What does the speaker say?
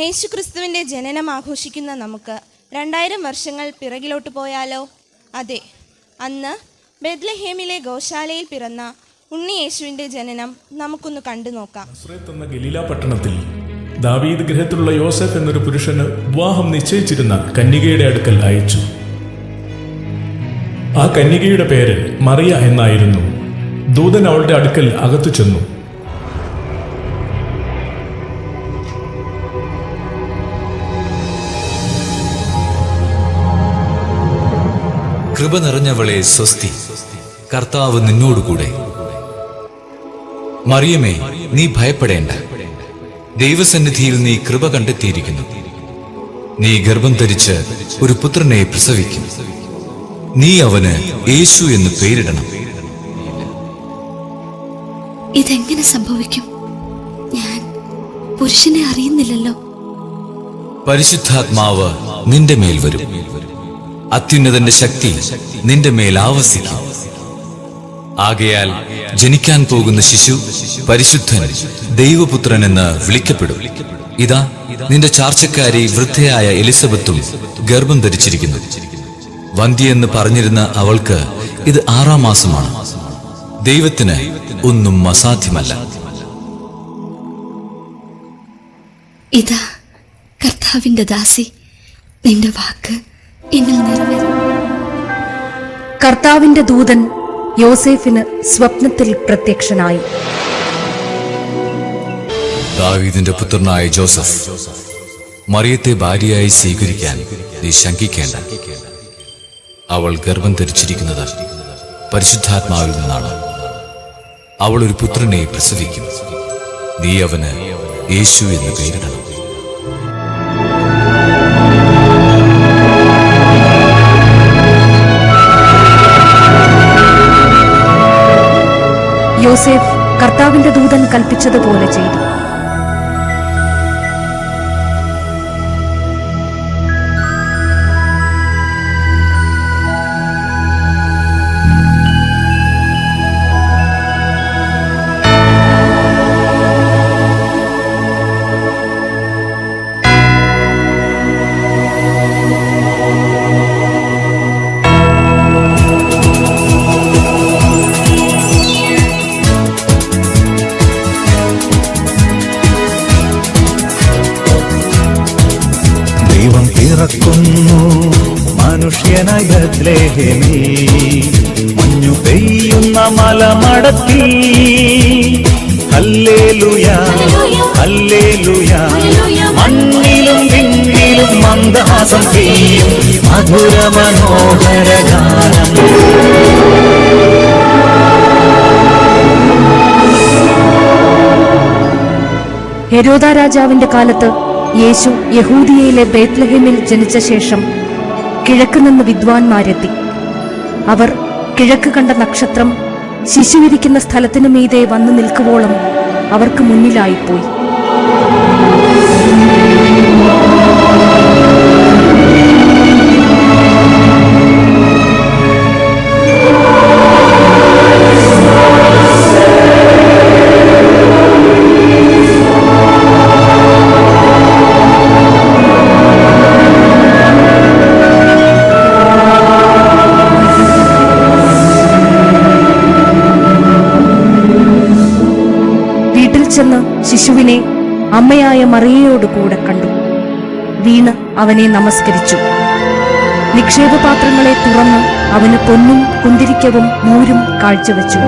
യേശുക്രിസ്തുവിൻ്റെ ജനനം ആഘോഷിക്കുന്ന നമുക്ക് 2000 വർഷങ്ങൾ പിറകിലോട്ട് പോയാലോ? അതെ, അന്ന് ബെത്ലഹേമിലെ ഗോശാലയിൽ പിറന്ന ഉണ്ണി യേശുവിൻ്റെ ജനനം നമുക്കൊന്ന് കണ്ടു നോക്കാം. നസ്രത്ത് എന്ന ഗലീല പട്ടണത്തിൽ ദാവീദ് ഗൃഹത്തിലുള്ള യോസഫ് എന്നൊരു പുരുഷന് വിവാഹം നിശ്ചയിച്ചിരുന്ന കന്യകയുടെ അടുക്കൽ അയച്ചു. ആ കന്യകയുടെ പേര് മറിയ എന്നായിരുന്നു. ദൂതൻ അവളുടെ അടുക്കൽ അകത്തു ചെന്നു. കൃപ നിറഞ്ഞവളെ സ്വസ്തി, കർത്താവ് നിന്നോടുകൂടെ. മറിയമേ, നീ ഭയപ്പെടേണ്ട, ദൈവസന്നിധിയിൽ നീ കൃപ കണ്ടെത്തിയിരിക്കുന്നു. നീ ഗർഭം ധരിച്ച് ഒരു പുത്രനെ പ്രസവിക്കും. നീ അവന് യേശു എന്ന് പേരിടണം. ഇതെങ്ങനെ സംഭവിക്കും? ഞാൻ പുരുഷനെ അറിയുന്നില്ലല്ലോ. പരിശുദ്ധാത്മാവ് നിന്റെ മേൽ വരും. അത്യുന്നതന്റെ ശക്തി നിന്റെ മേൽ ആവസിക്കും. ആകയാൽ ജനിക്കാൻ പോകുന്ന ശിശു പരിശുദ്ധൻ, ദൈവപുത്രൻ എന്ന് വിളിക്കപ്പെടും. ഇതാ, നിന്റെ ചാർച്ചക്കാരി വൃദ്ധയായ എലിസബത്തും ഗർഭം ധരിച്ചിരിക്കുന്നു. വന്ധ്യയെന്ന് പറഞ്ഞിരുന്ന അവൾക്ക് ഇത് 6-ാം മാസമാണ്. ദൈവത്തിന് ഒന്നും അസാധ്യമല്ല. ഇതാ കർത്താവിന്റെ ദാസി, നിന്റെ വാക്ക് എന്നിൽ നിറവേറും. കർത്താവിന്റെ ദൂതൻ യോസേഫിന് സ്വപ്നത്തിൽ പ്രത്യക്ഷനായി. ദാവീദിന്റെ പുത്രനായ ജോസഫ്, മറിയത്തെ ഭാര്യയായി സ്വീകരിക്കാൻ നീ ശങ്കിക്കേണ്ട. അവൾ ഗർഭം ധരിച്ചിരിക്കുന്നത് പരിശുദ്ധാത്മാവിൽ നിന്നാണ്. അവൾ ഒരു പുത്രനെ പ്രസവിക്കും. നീ അവന് യേശു എന്ന് പേരിടണം. യോസേഫ് കർത്താവിന്റെ ദൂതൻ കൽപ്പിച്ചതുപോലെ ചെയ്തു. പിറക്കുന്നു മനുഷ്യനായി ബത്ലഹേമിൽ, മഞ്ഞു പെയ്യുന്ന മലമടത്തിൽ. ഹല്ലേലൂയ ഹല്ലേലൂയ, മണ്ണിലും വിണ്ണിലും മന്ദഹാസം പെയ്യും മധുര മനോഹര ഗാനം. ഹെരോദ രാജാവിന്റെ കാലത്ത് യേശു യഹൂദിയയിലെ ബേത്ലഹേമിൽ ജനിച്ച ശേഷം കിഴക്ക് നിന്ന് വിദ്വാൻമാരെത്തി. അവർ കിഴക്ക് കണ്ട നക്ഷത്രം ശിശുവിരിക്കുന്ന സ്ഥലത്തിനു മീതെ വന്നു നിൽക്കുവോളം അവർക്ക് മുന്നിലായിപ്പോയി. ചെന്ന് ശിശുവിനെ അമ്മയായ മറിയയോടുകൂടെ കണ്ടു. വീണ് അവനെ നമസ്കരിച്ചു. നിക്ഷേപപാത്രങ്ങളെ തുറന്ന് അവന് പൊന്നും കുന്തിരിക്കവും മൂരും കാഴ്ചവെച്ചു.